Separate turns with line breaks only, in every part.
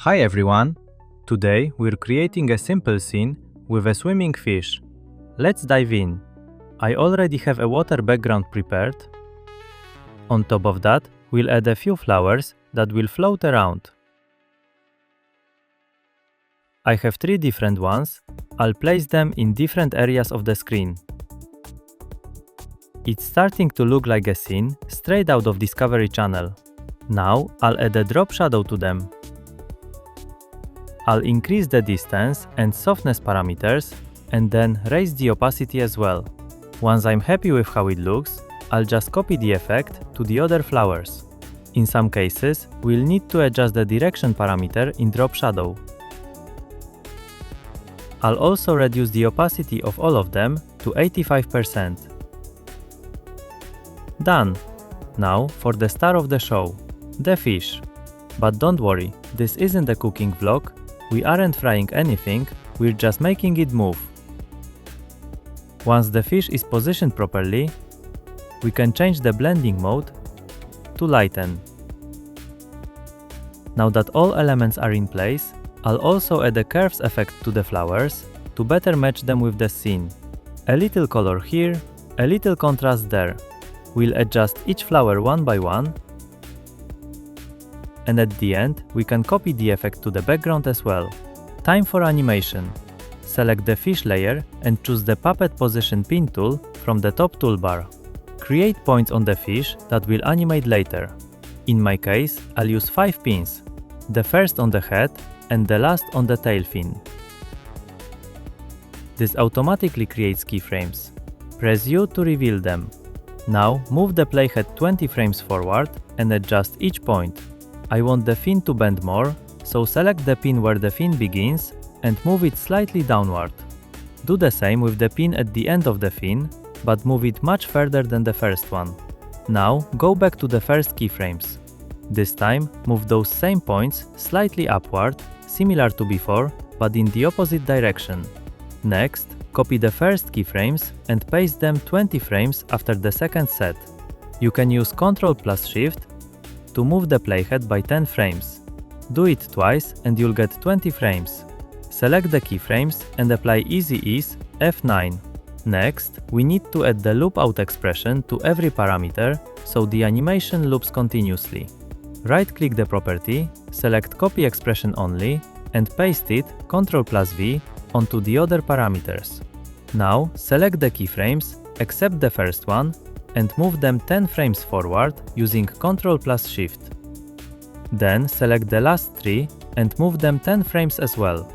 Hi everyone! Today we're creating a simple scene with a swimming fish. Let's dive in. I already have a water background prepared. On top of that, we'll add a few flowers that will float around. I have 3 different ones. I'll place them in different areas of the screen. It's starting to look like a scene straight out of Discovery Channel. Now I'll add a drop shadow to them. I'll increase the distance and softness parameters and then raise the opacity as well. Once I'm happy with how it looks, I'll just copy the effect to the other flowers. In some cases, we'll need to adjust the direction parameter in drop shadow. I'll also reduce the opacity of all of them to 85%. Done! Now for the star of the show, the fish. But don't worry, this isn't a cooking vlog. We aren't frying anything, we're just making it move. Once the fish is positioned properly, we can change the blending mode to lighten. Now that all elements are in place, I'll also add a curves effect to the flowers to better match them with the scene. A little color here, a little contrast there. We'll adjust each flower one by one, and at the end, we can copy the effect to the background as well. Time for animation. Select the fish layer and choose the Puppet Position Pin tool from the top toolbar. Create points on the fish that will animate later. In my case, I'll use 5 pins, the first on the head and the last on the tail fin. This automatically creates keyframes. Press U to reveal them. Now move the playhead 20 frames forward and adjust each point. I want the fin to bend more, so select the pin where the fin begins and move it slightly downward. Do the same with the pin at the end of the fin, but move it much further than the first one. Now go back to the first keyframes. This time move those same points slightly upward, similar to before, but in the opposite direction. Next, copy the first keyframes and paste them 20 frames after the second set. You can use Ctrl+Shift to move the playhead by 10 frames. Do it twice and you'll get 20 frames. Select the keyframes and apply Easy Ease F9. Next, we need to add the loopOut expression to every parameter so the animation loops continuously. Right-click the property, select Copy Expression Only and paste it Ctrl+V onto the other parameters. Now select the keyframes except the first one and move them 10 frames forward using Ctrl+Shift. Then select the last 3 and move them 10 frames as well.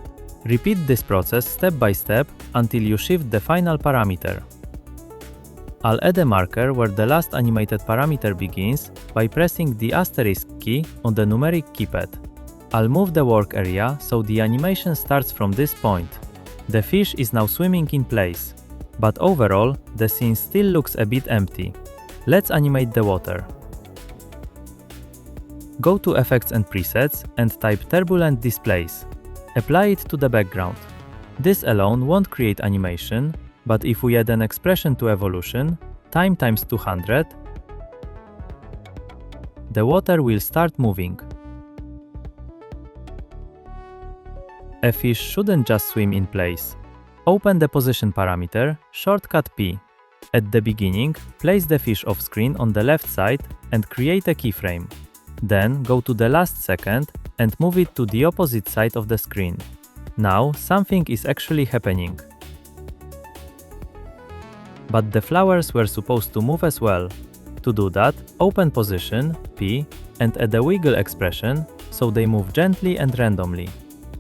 Repeat this process step by step until you shift the final parameter. I'll add a marker where the last animated parameter begins by pressing the asterisk key on the numeric keypad. I'll move the work area so the animation starts from this point. The fish is now swimming in place. But overall, the scene still looks a bit empty. Let's animate the water. Go to Effects and Presets and type Turbulent Displays. Apply it to the background. This alone won't create animation, but if we add an expression to evolution, time times 200, the water will start moving. A fish shouldn't just swim in place. Open the position parameter, shortcut P. At the beginning, place the fish off-screen on the left side and create a keyframe. Then go to the last second and move it to the opposite side of the screen. Now something is actually happening. But the flowers were supposed to move as well. To do that, open position, P, and add a wiggle expression so they move gently and randomly.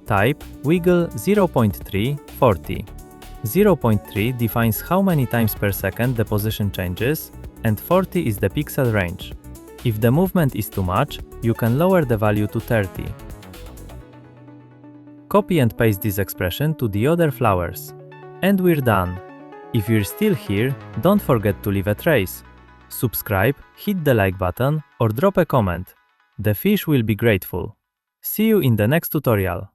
Type wiggle 0.3 40. 0.3 defines how many times per second the position changes, and 40 is the pixel range. If the movement is too much, you can lower the value to 30. Copy and paste this expression to the other flowers. And we're done. If you're still here, don't forget to leave a trace. Subscribe, hit the like button, or drop a comment. The fish will be grateful. See you in the next tutorial.